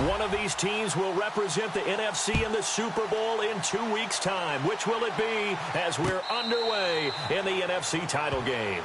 One of these teams will represent the NFC in the Super Bowl in 2 weeks' time. Which will it be as we're underway in the NFC title game?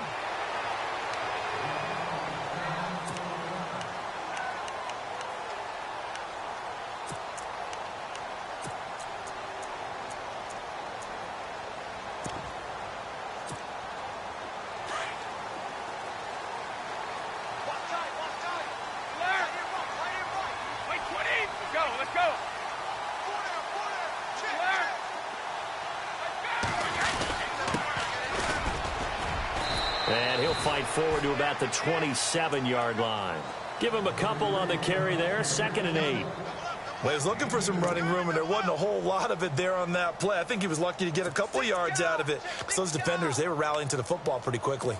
And he'll fight forward to about the 27-yard line. Give him a couple on the carry there, 2nd and 8. Well, he was looking for some running room, and there wasn't a whole lot of it there on that play. I think he was lucky to get a couple of yards out of it. Because those defenders, they were rallying to the football pretty quickly.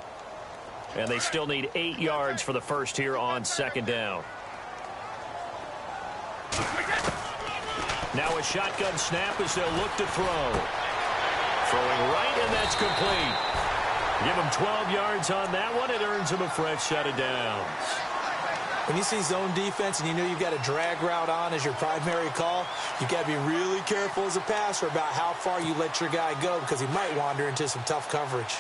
And they still need 8 yards for the first here on 2nd down. Now a shotgun snap as they'll look to throw. Throwing right, and that's complete. Give him 12 yards on that one. It earns him a fresh set of downs. When you see zone defense and you know you've got a drag route on as your primary call, you've got to be really careful as a passer about how far you let your guy go because he might wander into some tough coverage.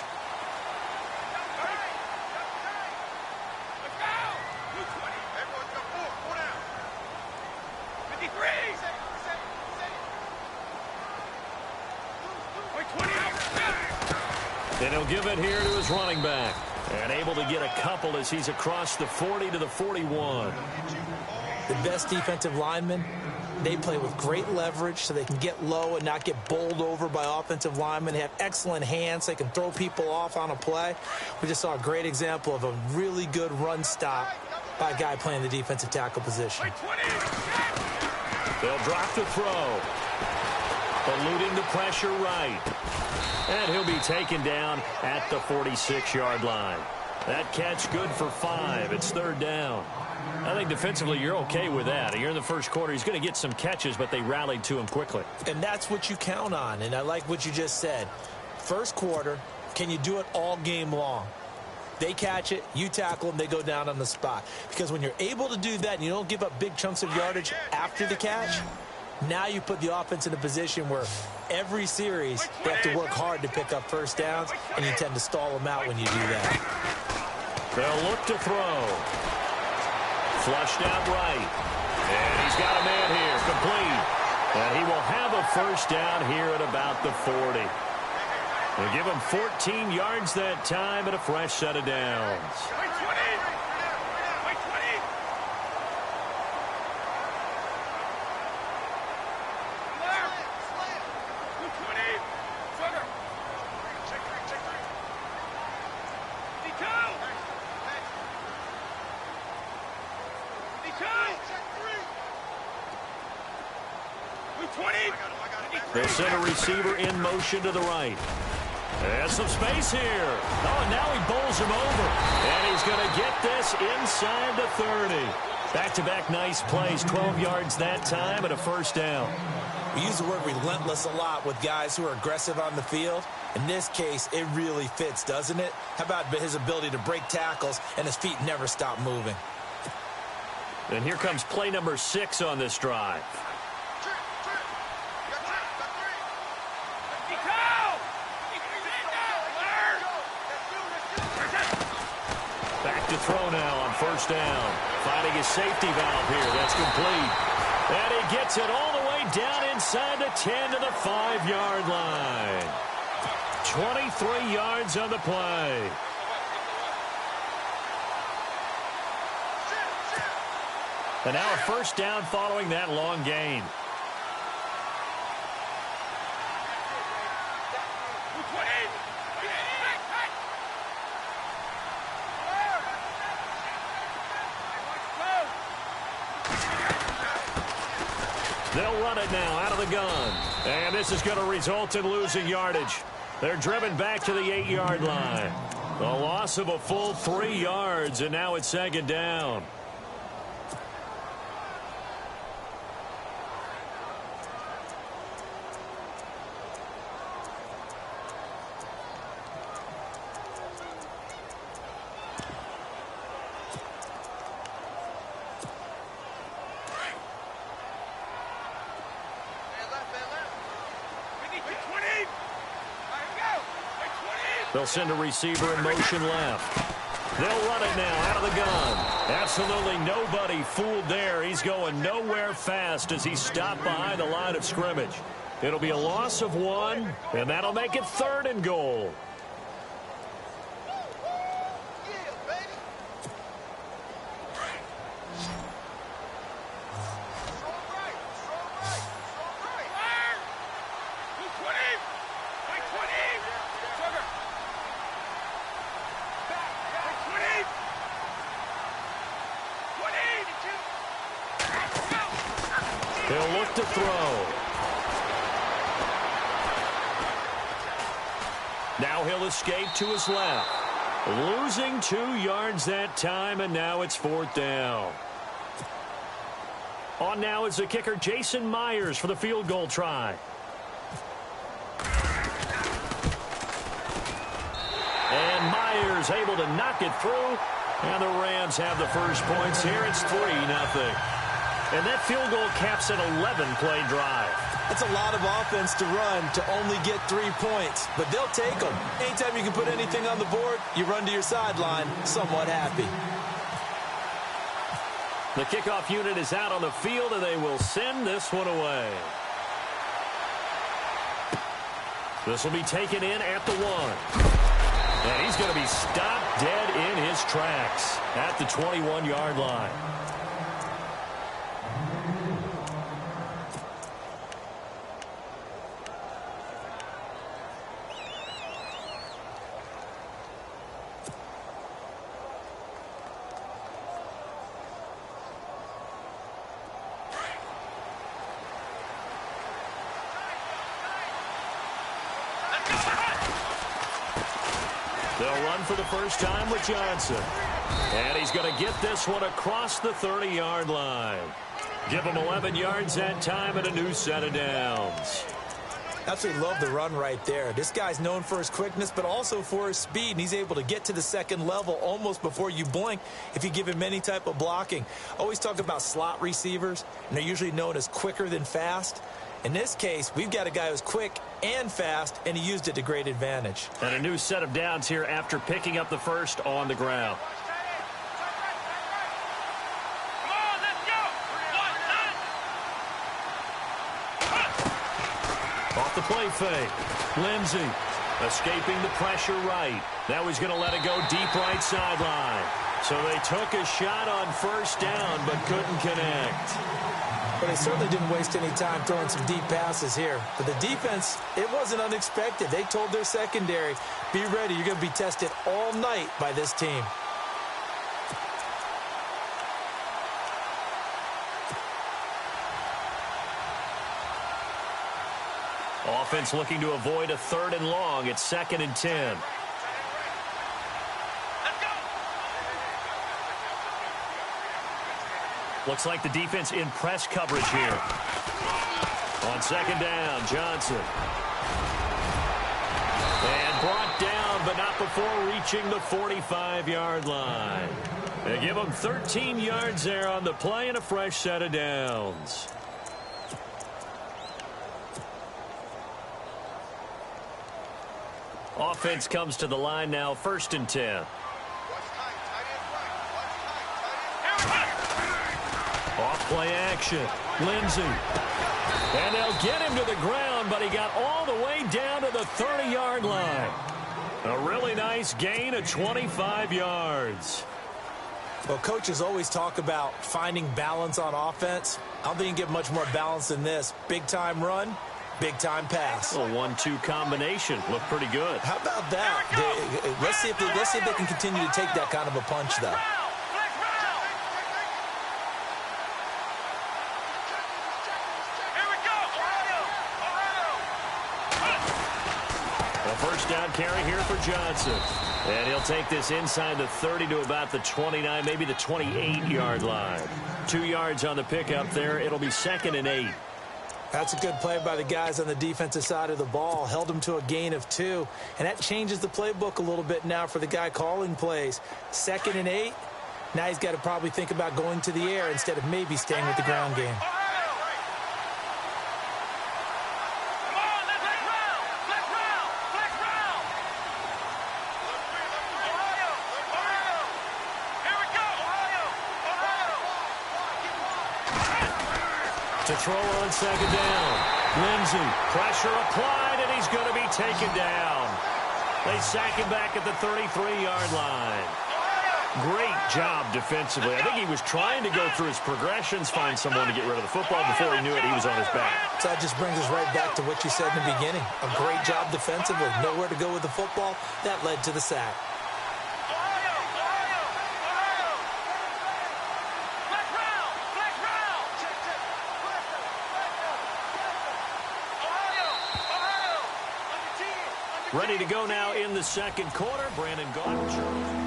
And he'll give it here to his running back. And able to get a couple as he's across the 40 to the 41. The best defensive linemen, they play with great leverage so they can get low and not get bowled over by offensive linemen. They have excellent hands. They can throw people off on a play. We just saw a great example of a really good run stop by a guy playing the defensive tackle position. They'll drop the throw. Eluding the pressure right. And he'll be taken down at the 46-yard line. That catch good for 5. It's 3rd down. I think defensively you're okay with that. Here in the first quarter, he's going to get some catches, but they rallied to him quickly. And that's what you count on, and I like what you just said. First quarter, can you do it all game long? They catch it, you tackle them, they go down on the spot. Because when you're able to do that and you don't give up big chunks of yardage after the catch, now you put the offense in a position where every series they have to work hard to pick up first downs, and you tend to stall them out when you do that. They'll look to throw. Flushed out right. And he's got a man here, complete. And he will have a first down here at about the 40. They'll give him 14 yards that time and a fresh set of downs. They'll send a receiver in motion to the right. There's some space here. Oh, and now he bowls him over. And he's going to get this inside the 30. Back-to-back nice plays, 12 yards that time and a first down. We use the word relentless a lot with guys who are aggressive on the field. In this case, it really fits, doesn't it? How about his ability to break tackles and his feet never stop moving? And here comes play number 6 on this drive. Back to throw now on first down. Finding his safety valve here. That's complete. And he gets it all the way down inside the 10 to the 5-yard line. 23 yards on the play. And now a first down following that long gain. They'll run it now out of the gun. And this is going to result in losing yardage. They're driven back to the 8-yard line. A loss of a full 3 yards, and now it's 2nd down. They'll send a receiver in motion left. They'll run it now out of the gun. Absolutely nobody fooled there. He's going nowhere fast as he stopped behind the line of scrimmage. It'll be a loss of 1, and that'll make it 3rd and goal. He'll look to throw. Now he'll escape to his left. Losing 2 yards that time, and now it's 4th down. On now is the kicker, Jason Myers, for the field goal try. And Myers able to knock it through. And the Rams have the first points here. It's 3-0. And that field goal caps an 11-play drive. That's a lot of offense to run to only get 3 points, but they'll take them. Anytime you can put anything on the board, you run to your sideline somewhat happy. The kickoff unit is out on the field, and they will send this one away. This will be taken in at the 1. And he's going to be stopped dead in his tracks at the 21-yard line. They'll run for the first time with Johnson. And he's going to get this one across the 30-yard line. Give him 11 yards that time and a new set of downs. Absolutely love the run right there. This guy's known for his quickness, but also for his speed. And he's able to get to the second level almost before you blink if you give him any type of blocking. Always talk about slot receivers, and they're usually known as quicker than fast. In this case, we've got a guy who's quick and fast, and he used it to great advantage. And a new set of downs here after picking up the first on the ground. Off the play fake. Lindsey escaping the pressure right. Now he's going to let it go deep right sideline. So they took a shot on first down but couldn't connect. But they certainly didn't waste any time throwing some deep passes here. But the defense, it wasn't unexpected. They told their secondary, be ready. You're going to be tested all night by this team. Offense looking to avoid a 3rd and long. It's 2nd and 10. Looks like the defense in press coverage here. On 2nd down, Johnson. And brought down, but not before reaching the 45-yard line. They give him 13 yards there on the play and a fresh set of downs. Offense comes to the line now, 1st and 10. Off-play action. Lindsey. And they'll get him to the ground, but he got all the way down to the 30-yard line. A really nice gain of 25 yards. Well, coaches always talk about finding balance on offense. I don't think you can get much more balance than this. Big-time run, big-time pass. A 1-2 combination. Looked pretty good. How about that? Let's see if they can continue to take that kind of a punch, though. First down carry here for Johnson. And he'll take this inside the 30 to about the 29, maybe the 28-yard line. 2 yards on the pickup there. It'll be 2nd and 8. That's a good play by the guys on the defensive side of the ball. Held them to a gain of 2. And that changes the playbook a little bit now for the guy calling plays. 2nd and 8. Now he's got to probably think about going to the air instead of maybe staying with the ground game. To throw on second down. Lindsey, pressure applied, and he's going to be taken down. They sack him back at the 33-yard line. Great job defensively. I think he was trying to go through his progressions, find someone to get rid of the football. Before he knew it, he was on his back. So that just brings us right back to what you said in the beginning. A great job defensively. Nowhere to go with the football. That led to the sack. Ready to go now in the second quarter. Brandon Gaudin.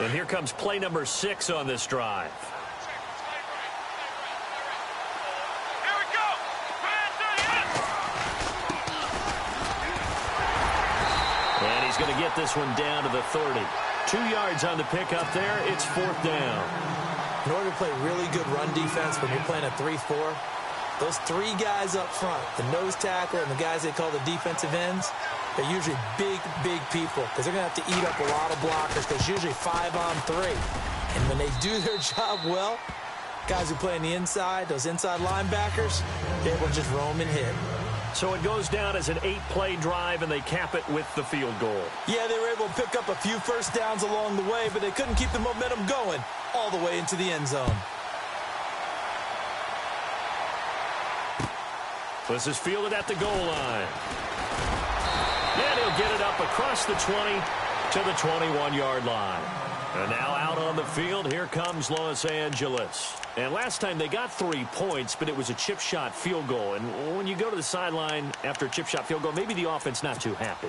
And here comes play number 6 on this drive. And he's going to get this one down to the 30. 2 yards on the pickup there. It's 4th down. In order to play really good run defense when you're playing a 3-4, those 3 guys up front, the nose tackle and the guys they call the defensive ends, they're usually big people because they're going to have to eat up a lot of blockers because usually 5-on-3. And when they do their job well, guys who play on the inside, those inside linebackers, they will just roam and hit. So it goes down as an 8-play drive, and they cap it with the field goal. Yeah, they were able to pick up a few first downs along the way, but they couldn't keep the momentum going all the way into the end zone. This is fielded at the goal line. And he'll get it up across the 20 to the 21-yard line. And now out on the field, here comes Los Angeles. And last time they got 3 points, but it was a chip shot field goal. And when you go to the sideline after a chip shot field goal, maybe the offense not too happy.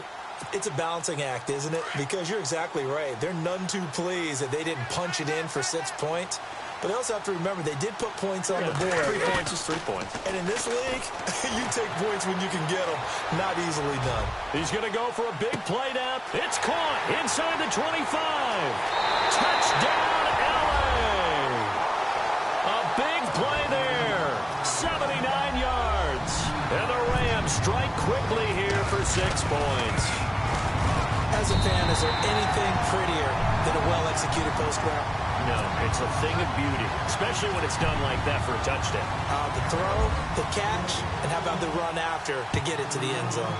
It's a balancing act, isn't it? Because you're exactly right. They're none too pleased that they didn't punch it in for 6 points. But they also have to remember they did put points on the board. 3 points is 3 points. And in this league, you take points when you can get them. Not easily done. He's going to go for a big play now. It's caught inside the 25. Touchdown, LA. A big play there. 79 yards. And the Rams strike quickly here for 6 points. As a fan, is there anything prettier than a well-executed post route? No, it's a thing of beauty, especially when it's done like that for a touchdown. The throw, the catch, and how about the run after to get it to the end zone?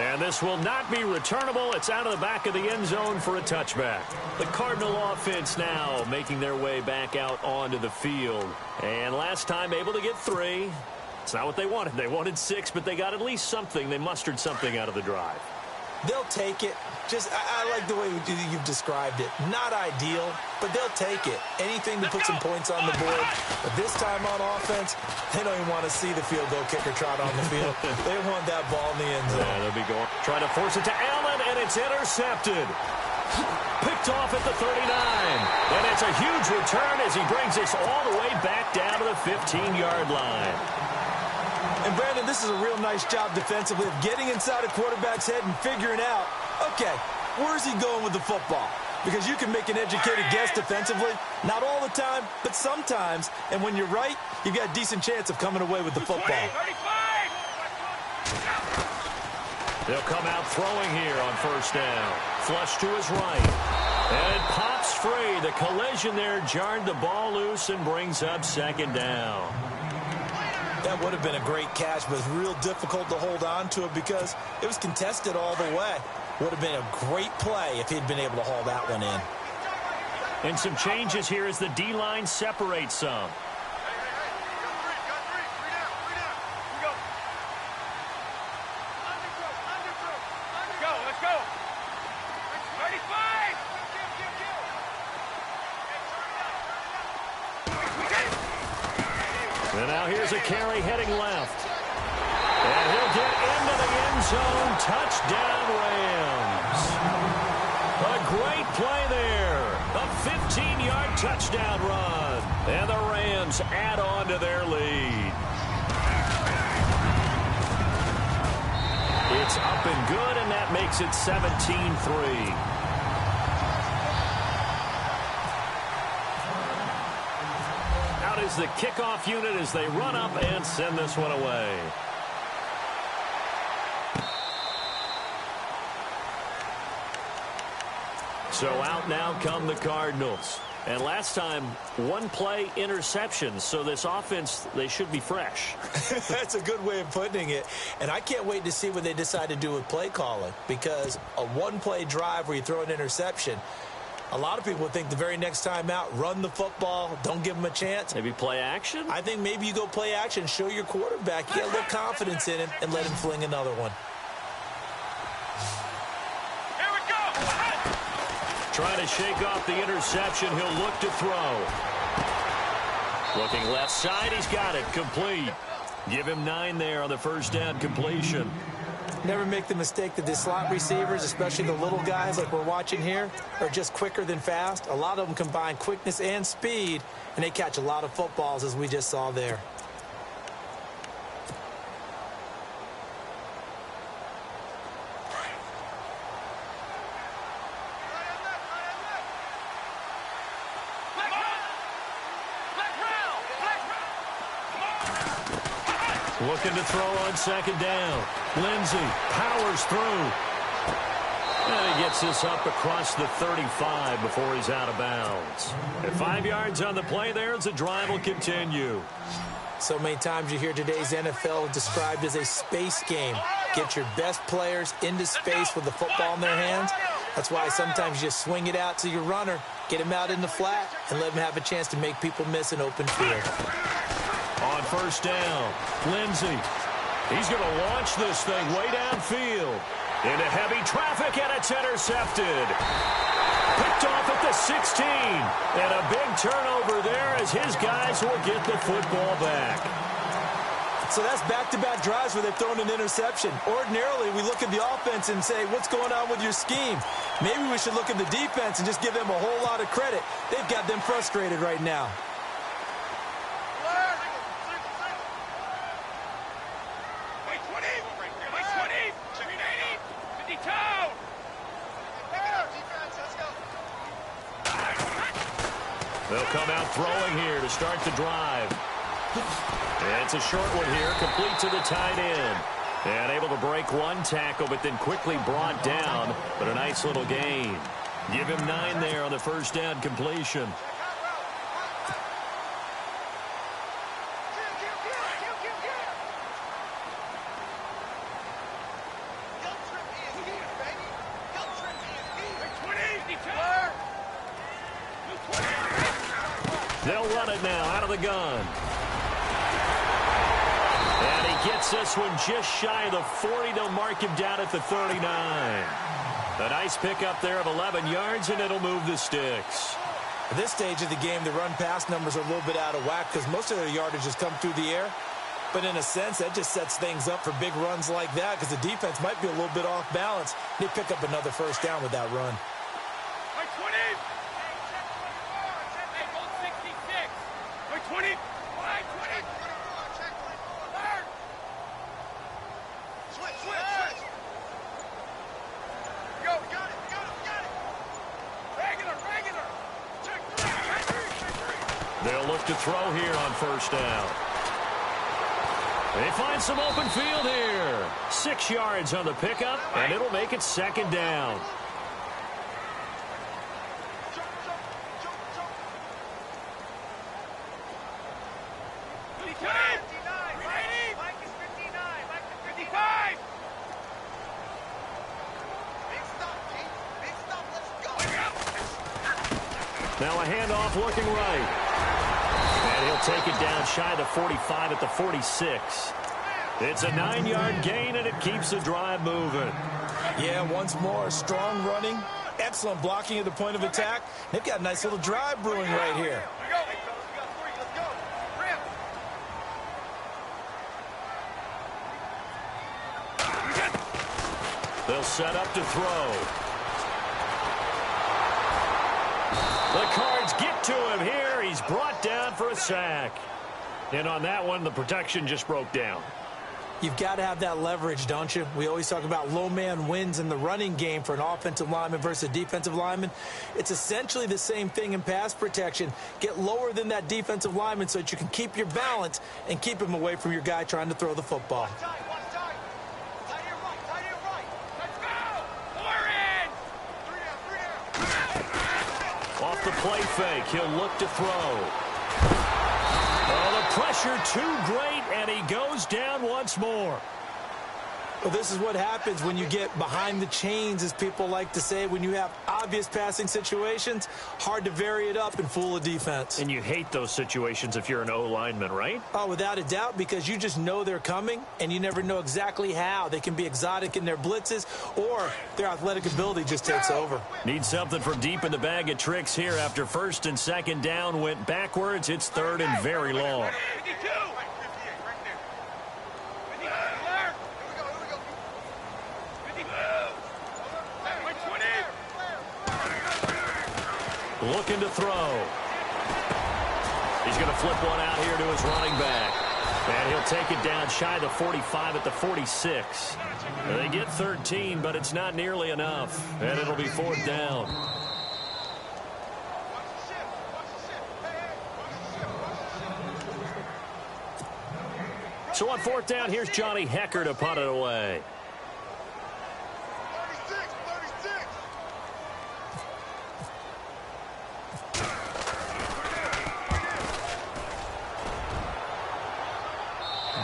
And this will not be returnable. It's out of the back of the end zone for a touchback. The Cardinal offense now making their way back out onto the field. And last time able to get 3. It's not what they wanted. They wanted 6, but they got at least something. They mustered something out of the drive. They'll take it. I like the way you've described it. Not ideal, but they'll take it. Anything to put some points on the board. But this time on offense, they don't even want to see the field goal kicker trot on the field. They want that ball in the end zone. Yeah, they'll be going. Trying to force it to Allen, and it's intercepted. Picked off at the 39. And it's a huge return as he brings this all the way back down to the 15-yard line. And, Brandon, this is a real nice job defensively of getting inside a quarterback's head and figuring out, okay, where's he going with the football? Because you can make an educated guess defensively, not all the time, but sometimes. And when you're right, you've got a decent chance of coming away with the football. They'll come out throwing here on first down. Flush to his right. And it pops free. The collision there jarred the ball loose and brings up second down. That would have been a great catch, but it's real difficult to hold on to it because it was contested all the way. Would have been a great play if he'd been able to haul that one in. And some changes here as the D-line separates some. And now here's a carry heading left. And he'll get into the end zone. Touchdown, Rams. A great play there. A 15-yard touchdown run. And the Rams add on to their lead. It's up and good, and that makes it 17-3. is the kickoff unit as they run up and send this one away. So out now come the Cardinals. And last time, one play interception. So this offense, they should be fresh. That's a good way of putting it. And I can't wait to see what they decide to do with play calling. Because a one-play drive where you throw an interception, a lot of people would think the very next time out, run the football, don't give them a chance. Maybe play action? I think maybe you go play action, show your quarterback, get a little confidence in him, and let him fling another one. Here we go! Trying to shake off the interception. He'll look to throw. Looking left side. He's got it. Complete. Give him 9 there on the first down completion. Never make the mistake that the slot receivers, especially the little guys like we're watching here, are just quicker than fast. A lot of them combine quickness and speed, and they catch a lot of footballs, as we just saw there. Looking to throw on second down. Lindsey powers through. And he gets this up across the 35 before he's out of bounds. At 5 yards on the play there as the drive will continue. So many times you hear today's NFL described as a space game. Get your best players into space with the football in their hands. That's why sometimes you just swing it out to your runner, get him out in the flat, and let him have a chance to make people miss an open field. On first down, Lindsey. He's going to launch this thing way downfield. Into heavy traffic, and it's intercepted. Picked off at the 16. And a big turnover there as his guys will get the football back. So that's back-to-back drives where they've thrown an interception. Ordinarily, we look at the offense and say, what's going on with your scheme? Maybe we should look at the defense and just give them a whole lot of credit. They've got them frustrated right now. They'll come out throwing here to start the drive. And it's a short one here, complete to the tight end. And able to break one tackle, but then quickly brought down. But a nice little gain. Give him 9 there on the first down completion. They'll run it now out of the gun. And he gets this one just shy of the 40. They'll mark him down at the 39. A nice pickup there of 11 yards, and it'll move the sticks. At this stage of the game, the run-pass numbers are a little bit out of whack because most of their yardage has come through the air. But in a sense, that just sets things up for big runs like that because the defense might be a little bit off balance. They pick up another first down with that run. They'll look to throw here on first down. They find some open field here. 6 yards on the pickup, and it'll make it second down. Now a handoff looking right. And he'll take it down shy of the 45 at the 46. It's a 9-yard gain, and it keeps the drive moving. Yeah, once more, strong running, excellent blocking at the point of attack. They've got a nice little drive brewing right here. They'll set up to throw. The Cards get to him here. He's brought down for a sack. And on that one, the protection just broke down. You've got to have that leverage, don't you? We always talk about low man wins in the running game for an offensive lineman versus a defensive lineman. It's essentially the same thing in pass protection. Get lower than that defensive lineman so that you can keep your balance and keep him away from your guy trying to throw the football. Off the play fake, he'll look to throw. Oh, the pressure too great, and he goes down once more. Well, this is what happens when you get behind the chains, as people like to say. When you have obvious passing situations, hard to vary it up and fool a defense. And you hate those situations if you're an O-lineman, right? Oh, without a doubt, because you just know they're coming, and you never know exactly how. They can be exotic in their blitzes, or their athletic ability just takes over. Need something from deep in the bag of tricks here after first and second down went backwards. It's third and very long. Looking to throw. He's going to flip one out here to his running back. And he'll take it down shy of the 45 at the 46. They get 13, but it's not nearly enough. And it'll be fourth down. So on fourth down, here's Johnny Hecker to punt it away.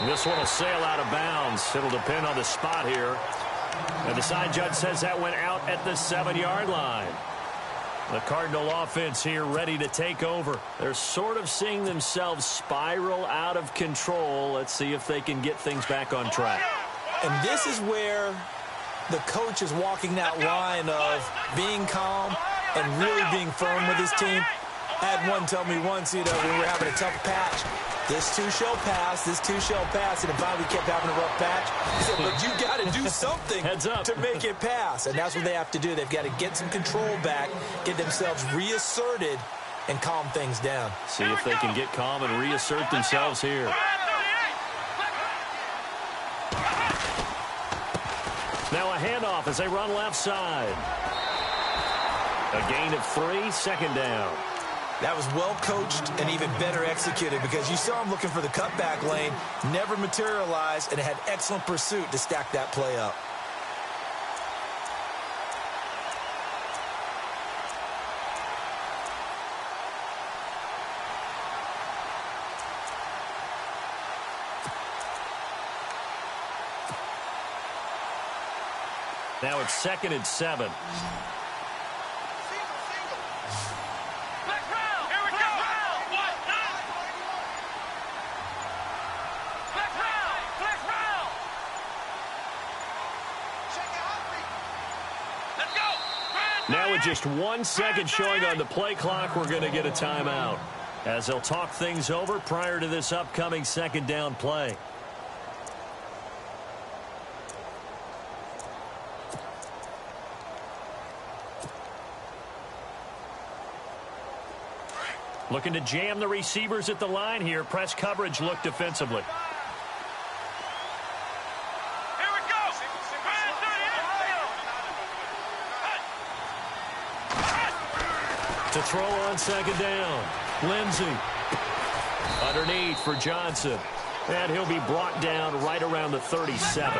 This one will sail out of bounds. It'll depend on the spot here. And the side judge says that went out at the 7-yard line. The Cardinal offense here ready to take over. They're sort of seeing themselves spiral out of control. Let's see if they can get things back on track. And this is where the coach is walking that line of being calm and really being firm with his team. I had one tell me once, when we were having a tough patch, this too shall pass, this too shall pass, and if we kept having a rough patch, he said, but you got to do something to make it pass. And that's what they have to do. They've got to get some control back, get themselves reasserted, and calm things down. See if they can get calm and reassert themselves here. Now a handoff as they run left side. A gain of 3, second down. That was well coached and even better executed because you saw him looking for the cutback lane, never materialized, and had excellent pursuit to stack that play up. Now it's 2nd and 7. Now with just 1 second showing on the play clock, we're going to get a timeout as they'll talk things over prior to this upcoming second down play. Looking to jam the receivers at the line here. Press coverage look defensively. To throw on second down. Lindsey. Underneath for Johnson. And he'll be brought down right around the 37.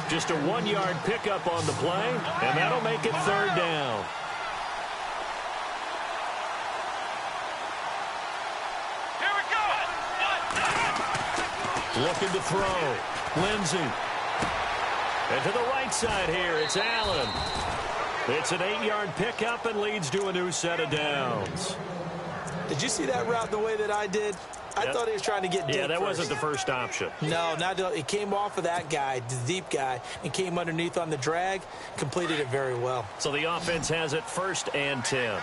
Just a 1-yard pickup on the play, and that'll make it third down. Here we go. Looking to throw. Lindsey. And to the right side here, it's Allen. It's an 8-yard pickup and leads to a new set of downs. Did you see that route the way that I did? I thought he was trying to get deep. Yeah, that first. wasn't the first option. No, it came off of that guy, the deep guy, and came underneath on the drag, completed it very well. So the offense has it 1st and 10.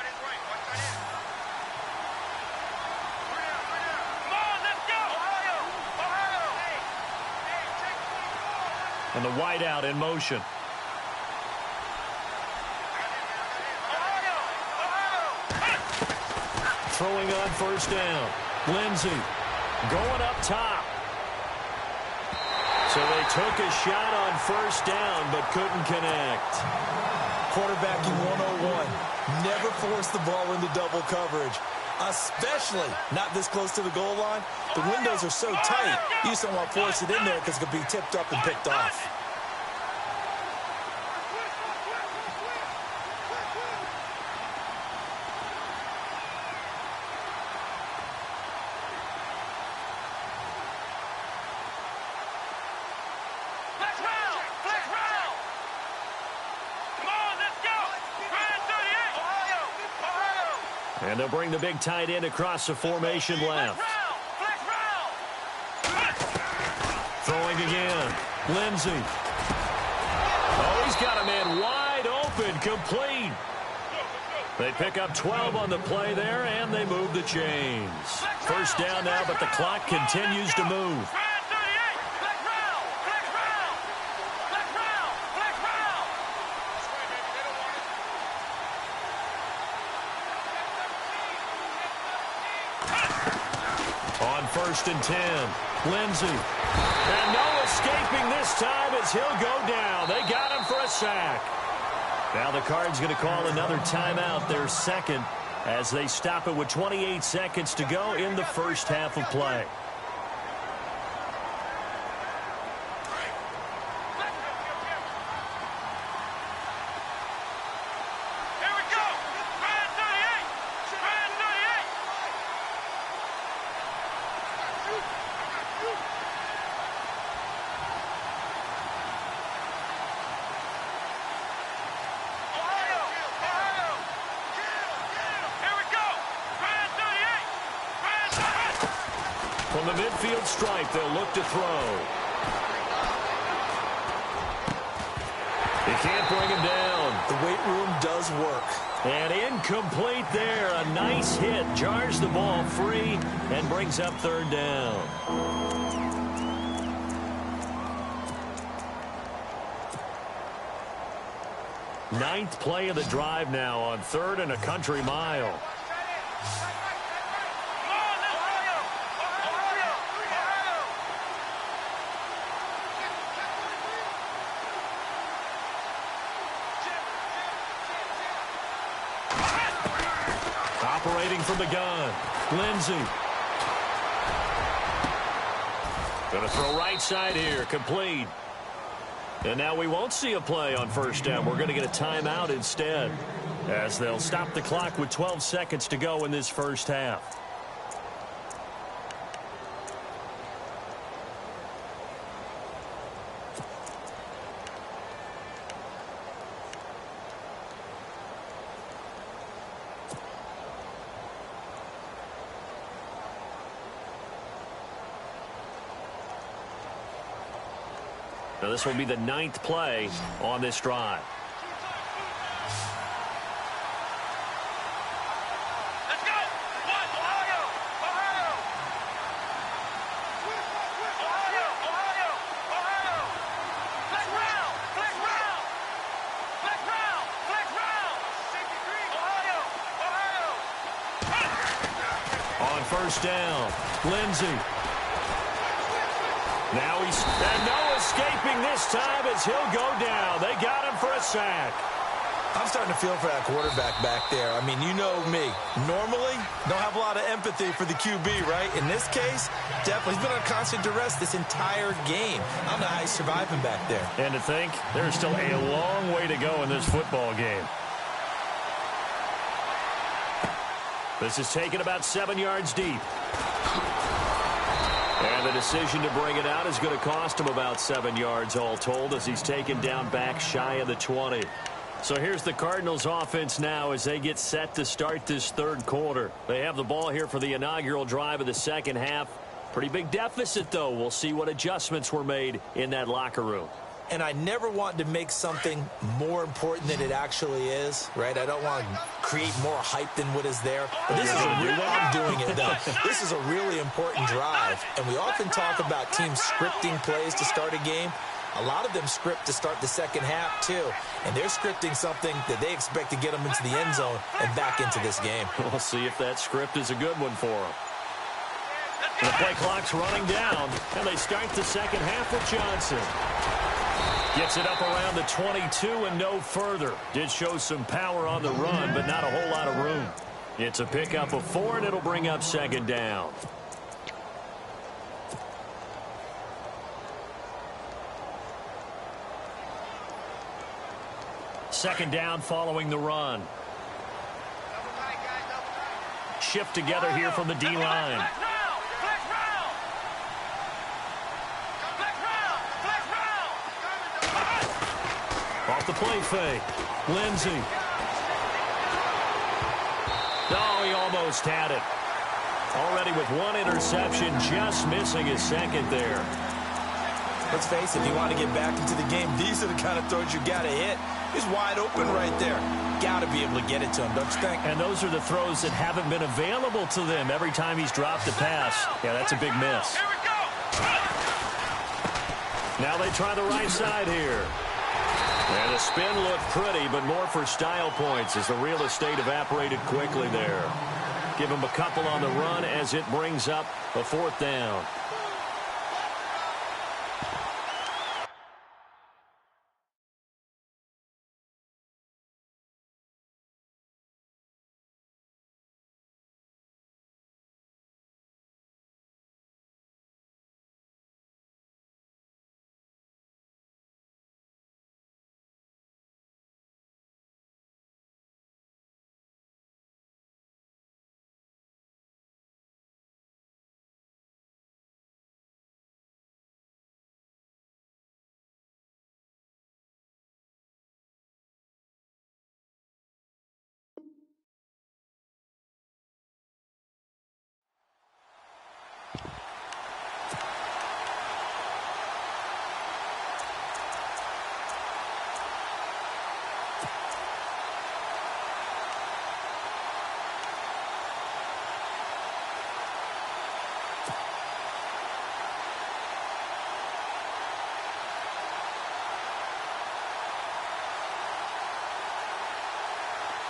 And the wideout in motion. Throwing on first down. Lindsey going up top. So they took a shot on first down, but couldn't connect. Quarterbacking 101. Never force the ball into double coverage, especially not this close to the goal line. The windows are so tight, you just don't want to force it in there because it could be tipped up and picked off. And they'll bring the big tight end across the formation left. Throwing again. Lindsey. Oh, he's got a man wide open, complete. They pick up 12 on the play there, and they move the chains. First down now, but the clock continues to move. First and 10. Lindsey. And no escaping this time as he'll go down. They got him for a sack. Now the Cards going to call another timeout, their second, as they stop it with 28 seconds to go in the first half of play. From the midfield stripe, they'll look to throw. He can't bring him down. The weight room does work. And incomplete there. A nice hit. Jars the ball free and brings up third down. Ninth play of the drive now on 3rd and a country mile. Operating from the gun. Lindsey. Going to throw right side here. Complete. And now we won't see a play on first down. We're going to get a timeout instead, as they'll stop the clock with 12 seconds to go in this first half. Now this will be the 9th play on this drive. Let's go! Ohio! Ohio! Ohio! Ohio! Ohio! Flex round! Flex round! Flex round! Flex round! Ohio! Ohio! On first down, Lindsey. Now he's, and no escaping this time as he'll go down. They got him for a sack. I'm starting to feel for that quarterback back there. I mean, you know me. Normally, don't have a lot of empathy for the QB, right? In this case, definitely. He's been under constant duress this entire game. I don't know how he's surviving back there. And to think, there's still a long way to go in this football game. This is taken about 7 yards deep. And the decision to bring it out is going to cost him about 7 yards all told, as he's taken down back shy of the 20. So here's the Cardinals offense now as they get set to start this third quarter. They have the ball here for the inaugural drive of the second half. Pretty big deficit, though. We'll see what adjustments were made in that locker room. And I never want to make something more important than it actually is, right? I don't want to create more hype than what is there. But this is a real, I'm doing it, though. This is a really important drive. And we often talk about teams scripting plays to start a game. A lot of them script to start the second half, too. And they're scripting something that they expect to get them into the end zone and back into this game. We'll see if that script is a good one for them. The play clock's running down, and they start the second half with Johnson. Gets it up around the 22 and no further. Did show some power on the run, but not a whole lot of room. It's a pickup of 4, and it'll bring up second down. Second down following the run. Shift together here from the D-line. Off the play fake. Lindsey. Oh, he almost had it. Already with one interception, just missing his second there. Let's face it, if you want to get back into the game, these are the kind of throws you got to hit. He's wide open right there. Got to be able to get it to him, don't you think? And those are the throws that haven't been available to them every time he's dropped a pass. Yeah, that's a big miss. Here we go. Now they try the right side here. And the spin looked pretty, but more for style points as the real estate evaporated quickly there. Give him a couple on the run as it brings up a 4th down.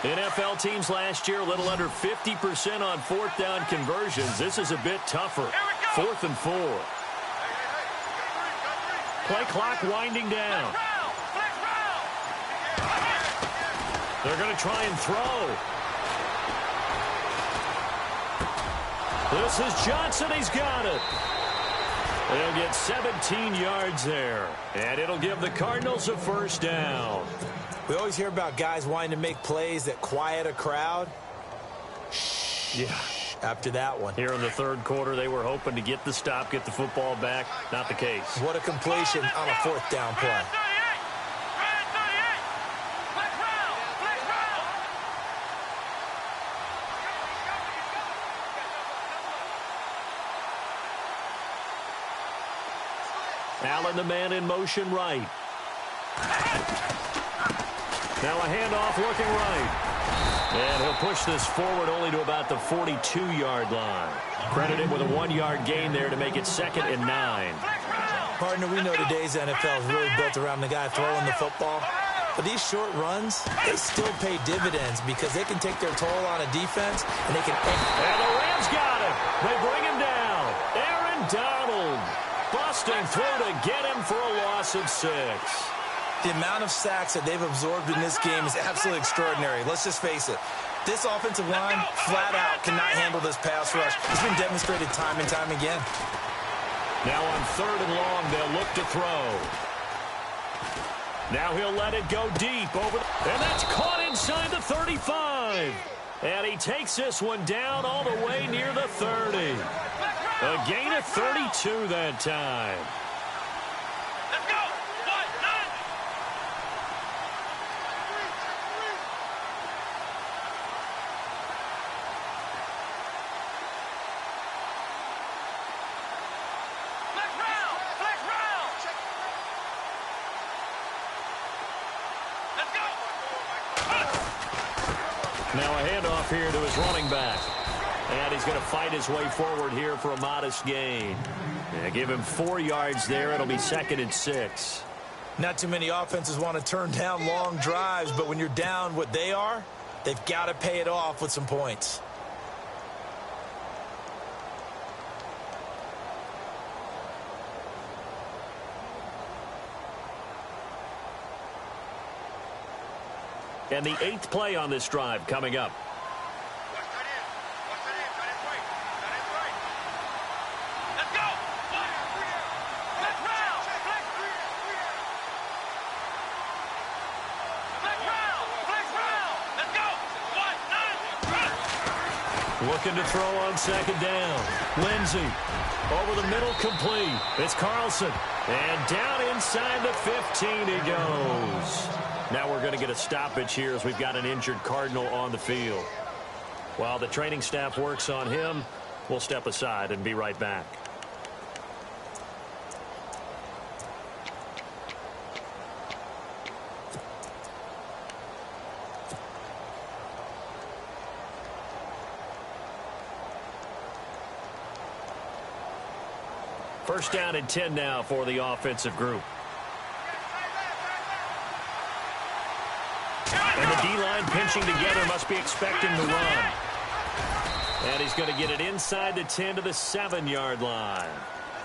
NFL teams last year a little under 50% on 4th down conversions. This is a bit tougher. 4th and 4. Play clock winding down. They're going to try and throw. This is Johnson. He's got it. They'll get 17 yards there. And it'll give the Cardinals a 1st down. We always hear about guys wanting to make plays that quiet a crowd. Yeah. After that one. Here in the 3rd quarter, they were hoping to get the stop, get the football back. Not the case. What a completion on a 4th down play. Allen, the man in motion right. Now a handoff looking right. And he'll push this forward only to about the 42-yard line. Credited with a 1-yard gain there to make it 2nd and 9. Partner, we know today's NFL is really built around the guy throwing the football. But these short runs, they still pay dividends because they can take their toll on a defense and they can... And the Rams got him. They bring him down. Aaron Donald busting through to get him for a loss of 6. The amount of sacks that they've absorbed in this game is absolutely extraordinary. Let's just face it. This offensive line, flat out, cannot handle this pass rush. It's been demonstrated time and time again. Now on 3rd and long, they'll look to throw. Now he'll let it go deep over. And that's caught inside the 35. And he takes this one down all the way near the 30. A gain of 32 that time. Now a handoff here to his running back. And he's going to fight his way forward here for a modest gain. Yeah, give him 4 yards there. It'll be 2nd and 6. Not too many offenses want to turn down long drives, but when you're down what they are, they've got to pay it off with some points. And the 8th play on this drive coming up. Looking to throw on second down. Lindsey over the middle, complete. It's Carlson. And down inside the 15 he goes. Now we're going to get a stoppage here as we've got an injured Cardinal on the field. While the training staff works on him, we'll step aside and be right back. First down and 10 now for the offensive group. And the D-line pinching together, must be expecting the run. And he's going to get it inside the 10 to the 7-yard line.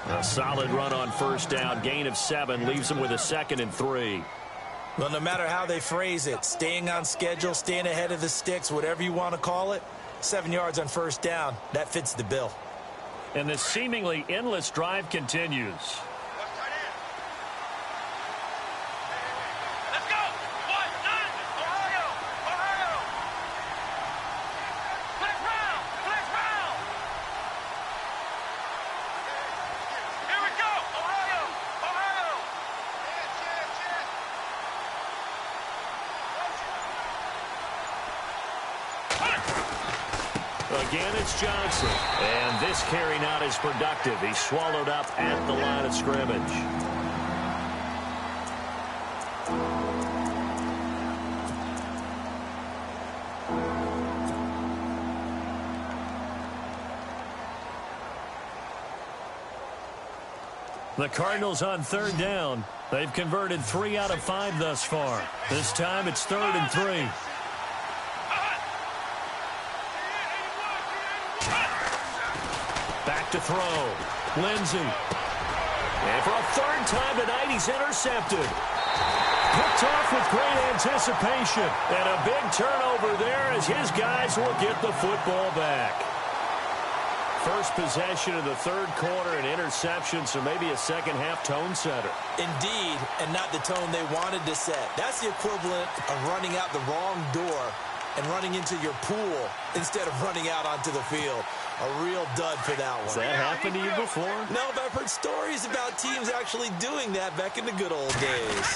A solid run on first down. Gain of 7 leaves him with a 2nd and 3. Well, no matter how they phrase it, staying on schedule, staying ahead of the sticks, whatever you want to call it, 7 yards on first down, that fits the bill. And the seemingly endless drive continues. Again, it's Johnson. And this carry not as productive. He's swallowed up at the line of scrimmage. The Cardinals on third down. They've converted 3 out of 5 thus far. This time it's 3rd and 3. To throw. Lindsey. And for a 3rd time tonight, he's intercepted. Picked off with great anticipation. And a big turnover there as his guys will get the football back. First possession of the 3rd quarter, an interception, so maybe a second-half tone setter. Indeed, and not the tone they wanted to set. That's the equivalent of running out the wrong door and running into your pool instead of running out onto the field. A real dud for that one. Has that happened to you before? No, but I've heard stories about teams actually doing that back in the good old days.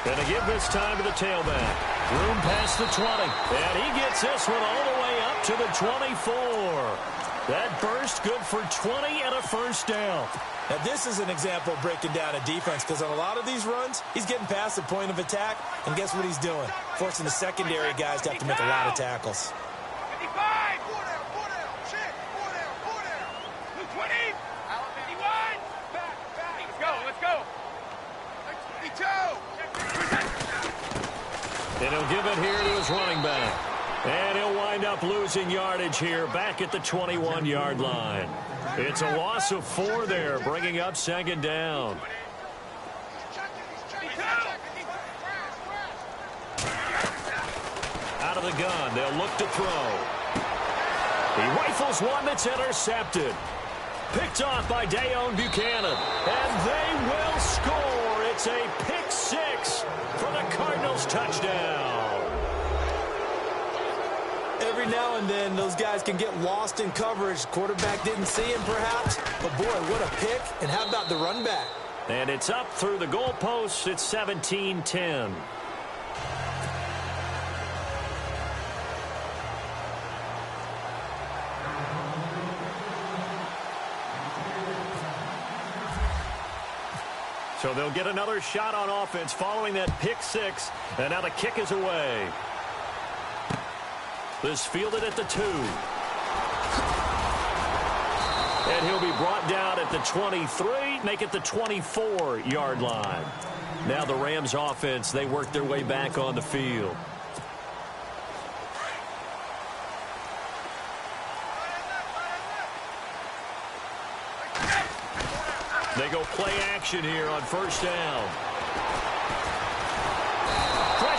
Going to give this time to the tailback. Room past the 20. And he gets this one all the way up to the 24. That burst good for 20 and a first down. Now, this is an example of breaking down a defense because on a lot of these runs, he's getting past the point of attack, and guess what he's doing? Forcing the secondary guys to have to make a lot of tackles. 55! And he'll give it here to his running back. And he'll wind up losing yardage here back at the 21-yard line. It's a loss of 4 there, bringing up 2nd down. Out of the gun, they'll look to throw. He rifles one that's intercepted. Picked off by Dayon Buchanan. And they will score. It's a pick 6 for the Cardinals touchdown. Every now and then, those guys can get lost in coverage. Quarterback didn't see him, perhaps. But, boy, what a pick. And how about the run back? And it's up through the goalposts. It's 17-10. So they'll get another shot on offense following that pick 6. And now the kick is away. This fielded at the 2. And he'll be brought down at the 23, make it the 24-yard line. Now the Rams offense, they work their way back on the field. They go play action here on first down.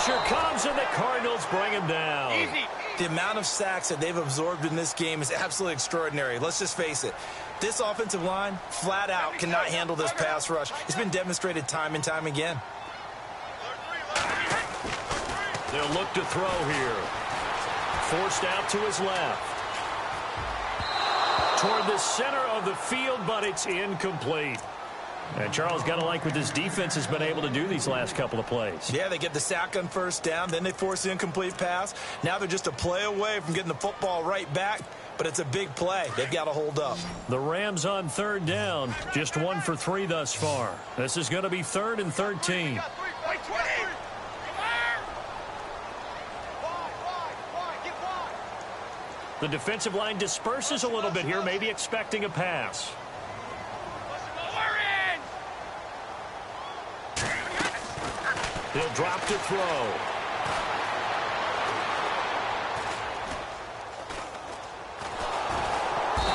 pressure comes, and the Cardinals bring him down. Easy. The amount of sacks that they've absorbed in this game is absolutely extraordinary. Let's just face it. This offensive line, flat out, cannot handle this pass rush. It's been demonstrated time and time again. They'll look to throw here. Forced out to his left. Toward the center of the field, but it's incomplete. And Charles, got to like what this defense has been able to do these last couple of plays. Yeah, they get the sack on first down, then they force the incomplete pass. Now they're just a play away from getting the football right back, but it's a big play. They've got to hold up. The Rams on third down, just 1 for 3 thus far. This is going to be 3rd and 13. The defensive line disperses a little bit here, maybe expecting a pass. He'll drop to throw.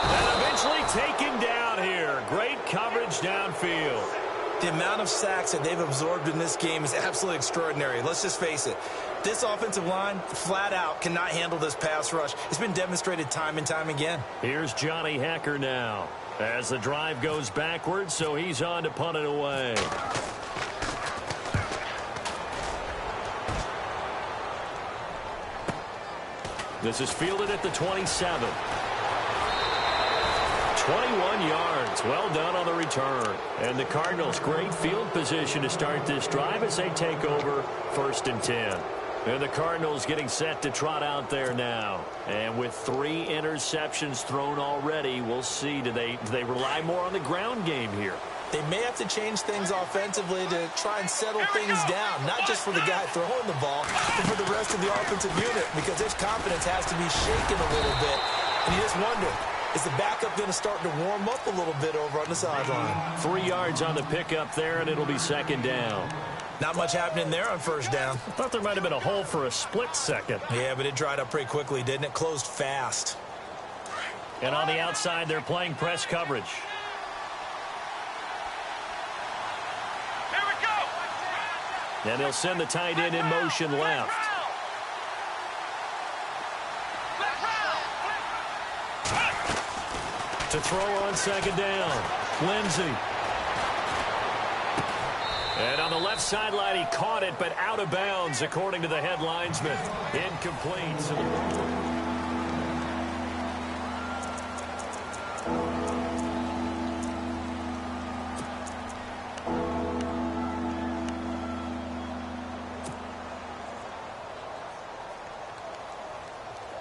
And eventually taken down here. Great coverage downfield. The amount of sacks that they've absorbed in this game is absolutely extraordinary. Let's just face it. This offensive line, flat out, cannot handle this pass rush. It's been demonstrated time and time again. Here's Johnny Hacker now. As the drive goes backwards, so he's on to punt it away. This is fielded at the 27. 21 yards. Well done on the return. And the Cardinals, great field position to start this drive as they take over 1st and 10. And the Cardinals getting set to trot out there now. And with 3 interceptions thrown already, we'll see. Do they rely more on the ground game here? They may have to change things offensively to try and settle things down, not just for the guy throwing the ball, but for the rest of the offensive unit, because his confidence has to be shaken a little bit. And you just wonder, is the backup going to start to warm up a little bit over on the sideline? 3 yards on the pickup there, and it'll be 2nd down. Not much happening there on 1st down. I thought there might have been a hole for a split second. Yeah, but it dried up pretty quickly, didn't it? Closed fast. And on the outside, they're playing press coverage. And they'll send the tight end in motion left. To throw on 2nd down, Lindsey. And on the left sideline, he caught it, but out of bounds, according to the head linesman. Incomplete. So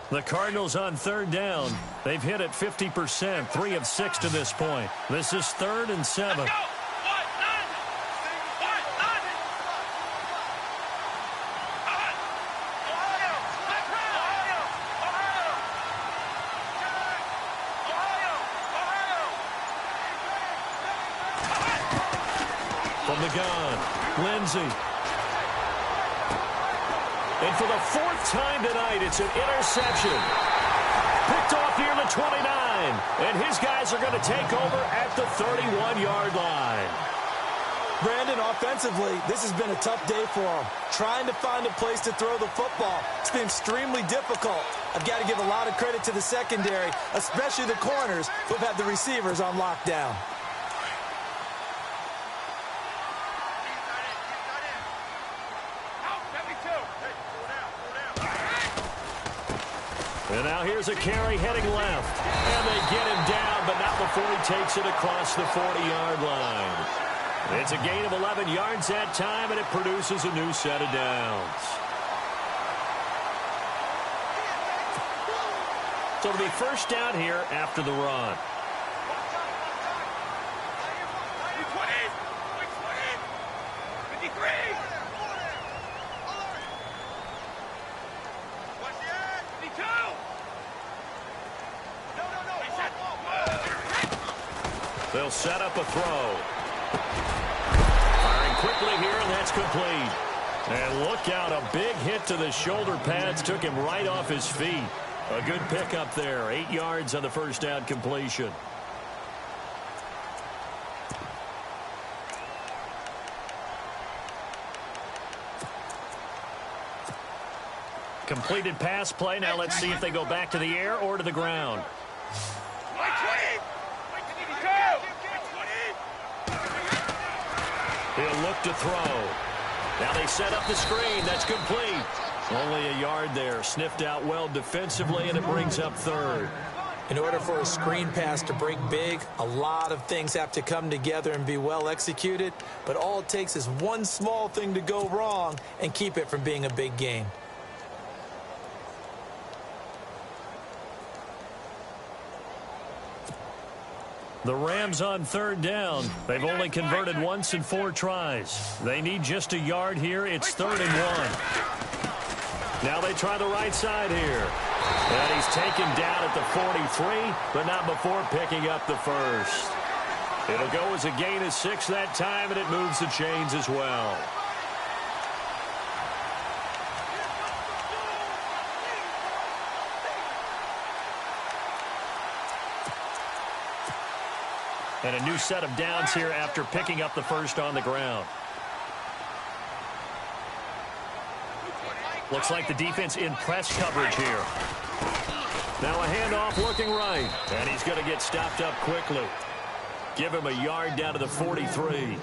the Cardinals on 3rd down. They've hit it 50%, 3 of 6 to this point. This is 3rd and 7. From the gun, Lindsey. And for the 4th time tonight, it's an interception. Picked off near the 29. And his guys are going to take over at the 31-yard line. Brandon, offensively, this has been a tough day for him. Trying to find a place to throw the football. It's been extremely difficult. I've got to give a lot of credit to the secondary, especially the corners who've had the receivers on lockdown. And now here's a carry heading left. And they get him down, but not before he takes it across the 40-yard line. It's a gain of 11 yards that time, and it produces a new set of downs. So it'll be 1st down here after the run. They'll set up a throw. Firing quickly here, and that's complete. And look out, a big hit to the shoulder pads took him right off his feet. A good pickup there, 8 yards on the 1st down completion. completed pass play. Now let's see if they go back to the air or to the ground. He'll look to throw. Now they set up the screen. That's complete. Only a yard there. Sniffed out well defensively, and it brings up third. In order for a screen pass to break big, a lot of things have to come together and be well executed. But all it takes is one small thing to go wrong and keep it from being a big gain. The Rams on third down. They've only converted once in 4 tries. They need just a yard here. It's 3rd and 1. Now they try the right side here. And he's taken down at the 43, but not before picking up the first. It'll go as a gain of 6 that time, and it moves the chains as well. And a new set of downs here after picking up the first on the ground. Looks like the defense in press coverage here. Now a handoff looking right. And he's going to get stopped up quickly. Give him a yard down to the 43.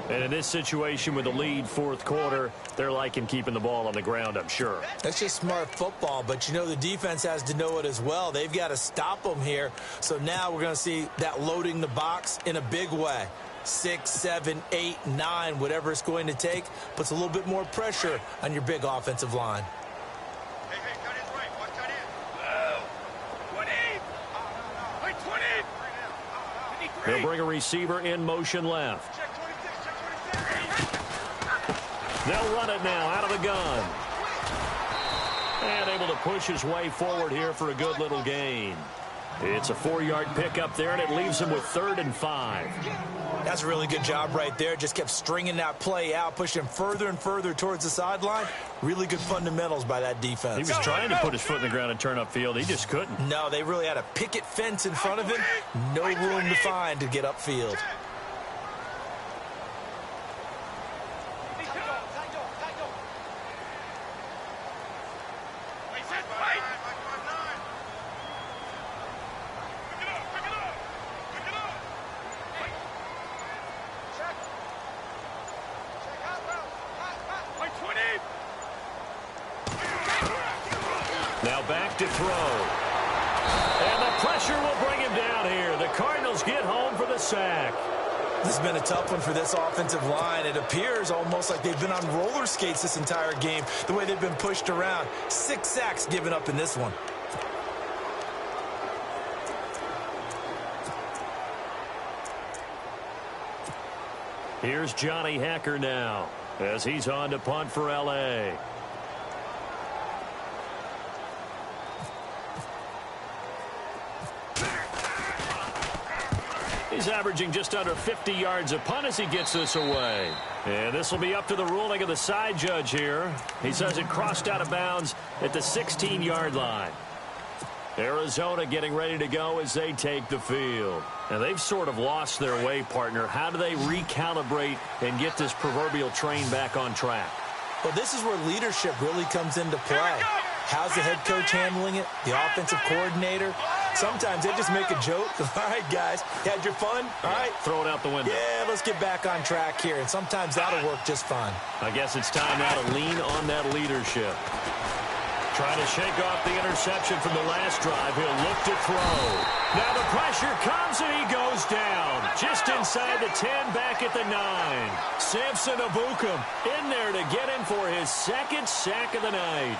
And in this situation with the lead 4th quarter, they're liking keeping the ball on the ground, I'm sure. That's just smart football, but you know the defense has to know it as well. They've got to stop them here. So now we're going to see that loading the box in a big way. 6, 7, 8, 9, whatever it's going to take, puts a little bit more pressure on your big offensive line. They'll bring a receiver in motion left. They'll run it now out of the gun. And able to push his way forward here for a good little gain. It's a 4-yard pickup there, and it leaves him with 3rd and 5. That's a really good job right there. Just kept stringing that play out, pushing him further and further towards the sideline. Really good fundamentals by that defense. He was trying to put his foot in the ground and turn upfield. He just couldn't. No, they really had a picket fence in front of him. No room to find to get upfield. Now back to throw. And the pressure will bring him down here. The Cardinals get home for the sack. This has been a tough one for this offensive line. It appears almost like they've been on roller skates this entire game, the way they've been pushed around. 6 sacks given up in this one. Here's Johnny Hacker now as he's on to punt for L.A. He's averaging just under 50 yards a punt as he gets this away. And this will be up to the ruling of the side judge here. He says it crossed out of bounds at the 16-yard line. Arizona getting ready to go as they take the field. And they've sort of lost their way, partner. How do they recalibrate and get this proverbial train back on track? Well, this is where leadership really comes into play. How's the head coach handling it? The offensive coordinator? Sometimes they just make a joke. All right, guys, had your fun? All right. Throw it out the window. Yeah, let's get back on track here. And sometimes that'll work just fine. I guess it's time now to lean on that leadership. Trying to shake off the interception from the last drive. He'll look to throw. Now the pressure comes and he goes down. Just inside the 10, back at the 9. Samson Ebukam in there to get him for his 2nd sack of the night.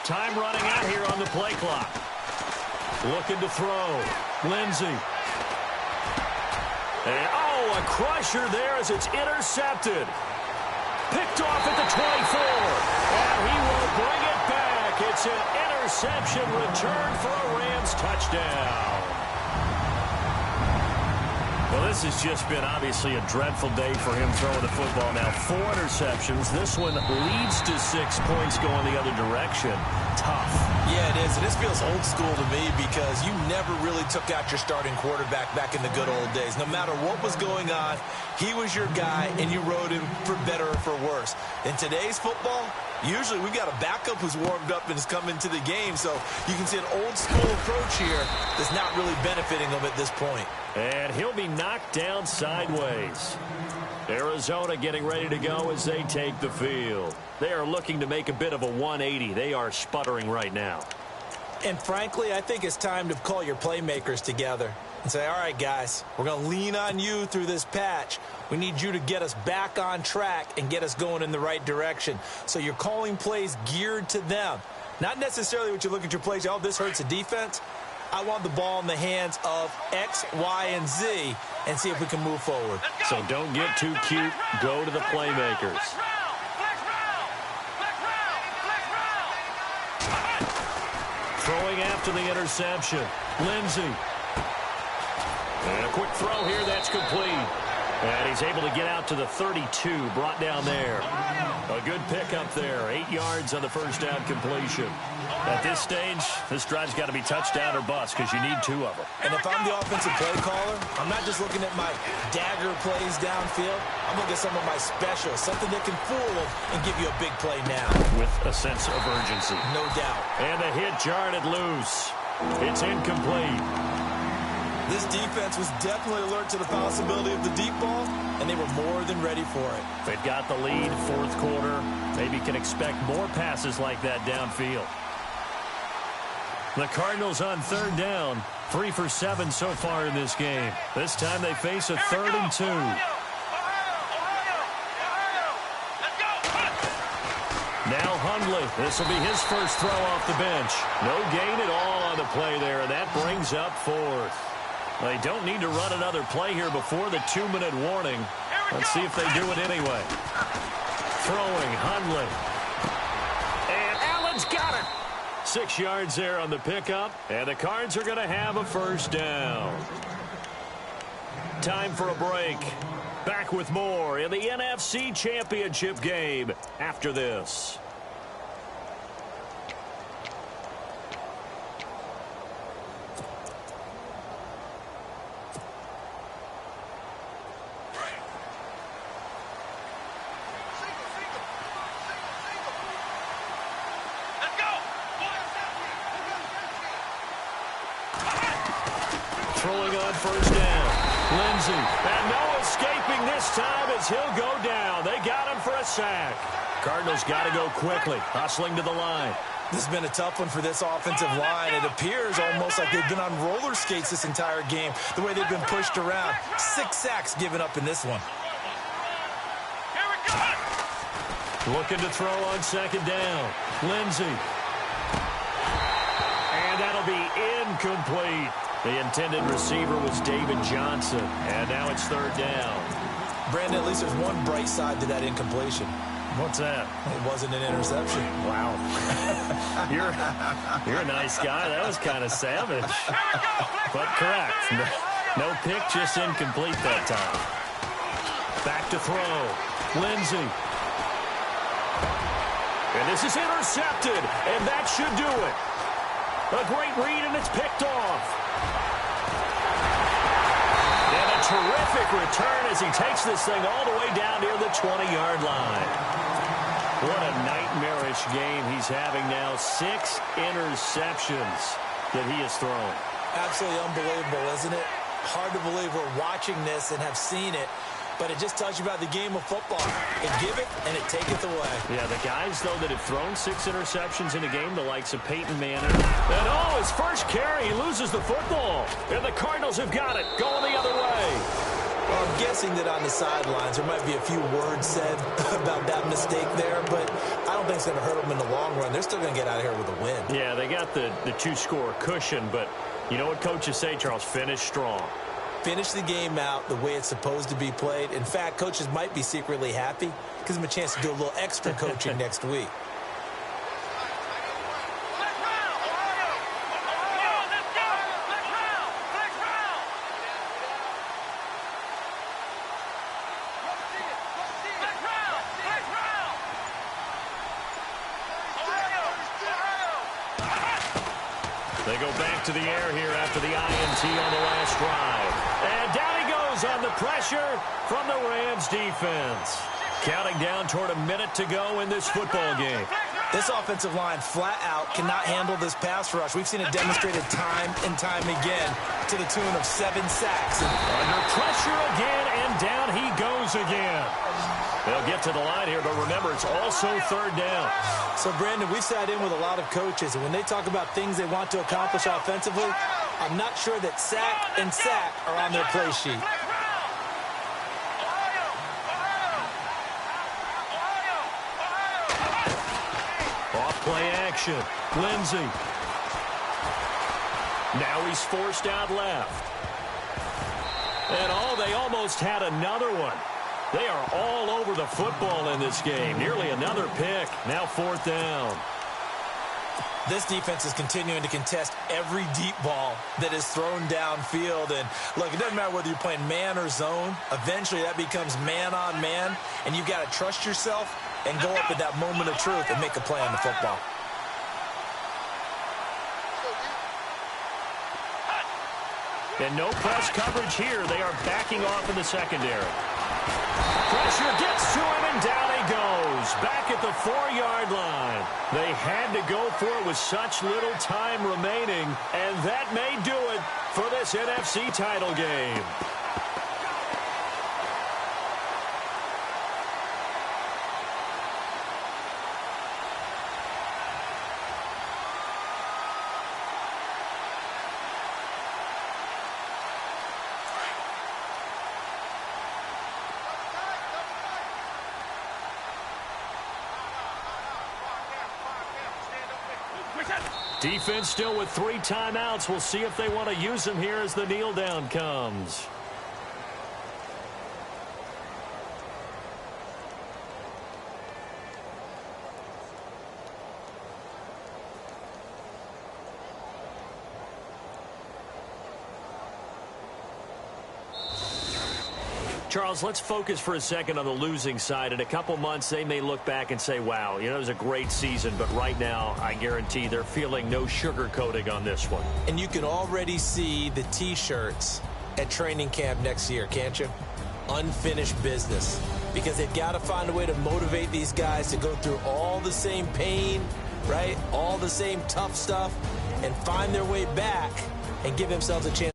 Time running out here on the play clock. Looking to throw. Lindsey. And, oh, a crusher there as it's intercepted. Picked off at the 24. And he will bring it back. It's an interception. interception returned for a Rams touchdown. Well, this has just been obviously a dreadful day for him throwing the football. Now, 4 interceptions. This one leads to 6 points going the other direction. Tough. Yeah, it is. And this feels old school to me because you never really took out your starting quarterback back in the good old days. No matter what was going on, he was your guy, and you rode him for better or for worse. In today's football, usually we've got a backup who's warmed up and has come into the game. So you can see an old school approach here that's not really benefiting him at this point. And he'll be knocked down sideways. Arizona getting ready to go as they take the field. They are looking to make a bit of a 180. They are sputtering right now. And frankly, I think it's time to call your playmakers together and say, all right, guys, we're going to lean on you through this patch. We need you to get us back on track and get us going in the right direction. So you're calling plays geared to them. Not necessarily what you look at your plays, oh, this hurts the defense. I want the ball in the hands of X, Y, and Z and see if we can move forward. So don't get too cute. Go to the playmakers. Throwing after the interception. Lindsey. And a quick throw here. That's complete. And he's able to get out to the 32. Brought down there. A good pickup there. 8 yards on the first down completion. At this stage, this drive's got to be touchdown or bust because you need 2 of them. And if I'm the offensive play caller, I'm not just looking at my dagger plays downfield. I'm looking at some of my specials, something that can fool them and give you a big play now. With a sense of urgency. No doubt. And the hit jarred it loose. It's incomplete. This defense was definitely alert to the possibility of the deep ball, and they were more than ready for it. They've got the lead, 4th quarter. Maybe can expect more passes like that downfield. The Cardinals on 3rd down, 3 for 7 so far in this game. This time they face a 3rd and 2. Now Hundley. This will be his first throw off the bench. No gain at all on the play there, and that brings up 4th. They don't need to run another play here before the 2-minute warning. Let's see if they do it anyway. Throwing, Hundley. And Allen's got it. 6 yards there on the pickup, and the Cards are going to have a first down. Time for a break. Back with more in the NFC Championship game after this. Throwing on first down. Lindsey. And no escaping this time as he'll go down. They got him for a sack. Cardinals got to go quickly. Hustling to the line. This has been a tough one for this offensive line. It appears almost like they've been on roller skates this entire game, the way they've been pushed around. 6 sacks given up in this one. Looking to throw on 2nd down. Lindsey. And that'll be incomplete. The intended receiver was David Johnson. And now it's 3rd down. Brandon, at least there's one bright side to that incompletion. What's that? It wasn't an interception. Wow. You're a nice guy. That was kind of savage. But correct. No pick, just incomplete that time. Back to throw. Lindsey. And this is intercepted. And that should do it. A great read, and it's picked off. And a terrific return as he takes this thing all the way down near the 20-yard line. What a nightmarish game he's having now. 6 interceptions that he has thrown. Absolutely unbelievable, isn't it? Hard to believe we're watching this and have seen it, but it just tells you about the game of football. It give it, and it taketh away. Yeah, the guys, though, that have thrown 6 interceptions in a game, the likes of Peyton Manning. And, oh, his first carry, he loses the football. And the Cardinals have got it, going the other way. Well, I'm guessing that on the sidelines there might be a few words said about that mistake there, but I don't think it's going to hurt them in the long run. They're still going to get out of here with a win. Yeah, they got the 2-score cushion, but you know what coaches say, Charles? Finish strong. Finish the game out the way it's supposed to be played. In fact, coaches might be secretly happy. Gives them a chance to do a little extra coaching next week. They go back to the air here after the INT on the last drive. And down he goes on the pressure from the Rams defense. Counting down toward a minute to go in this football game. This offensive line flat out cannot handle this pass rush. We've seen it demonstrated time and time again to the tune of 7 sacks. Under pressure again, and down he goes again. They'll get to the line here, but remember, it's also third down. So, Brandon, we sat in with a lot of coaches, and when they talk about things they want to accomplish offensively, I'm not sure that sack and sack are on their play sheet. Play action. Lindsey. Now he's forced out left. And they almost had another one. They are all over the football in this game. Nearly another pick. Now fourth down. This defense is continuing to contest every deep ball that is thrown downfield. And, look, it doesn't matter whether you're playing man or zone. Eventually that becomes man on man, and you've got to trust yourself and go up at that moment of truth and make a play on the football. And no press coverage here. They are backing off in the secondary. Pressure gets to him, and down he goes. Back at the 4-yard line. They had to go for it with such little time remaining, and that may do it for this NFC title game. Defense still with 3 timeouts. We'll see if they want to use them here as the kneel down comes. Charles, let's focus for a second on the losing side. In a couple months, they may look back and say, wow, it was a great season. But right now, I guarantee they're feeling no sugarcoating on this one. And you can already see the T-shirts at training camp next year, can't you? Unfinished business. Because they've got to find a way to motivate these guys to go through all the same pain, right? All the same tough stuff, and find their way back and give themselves a chance.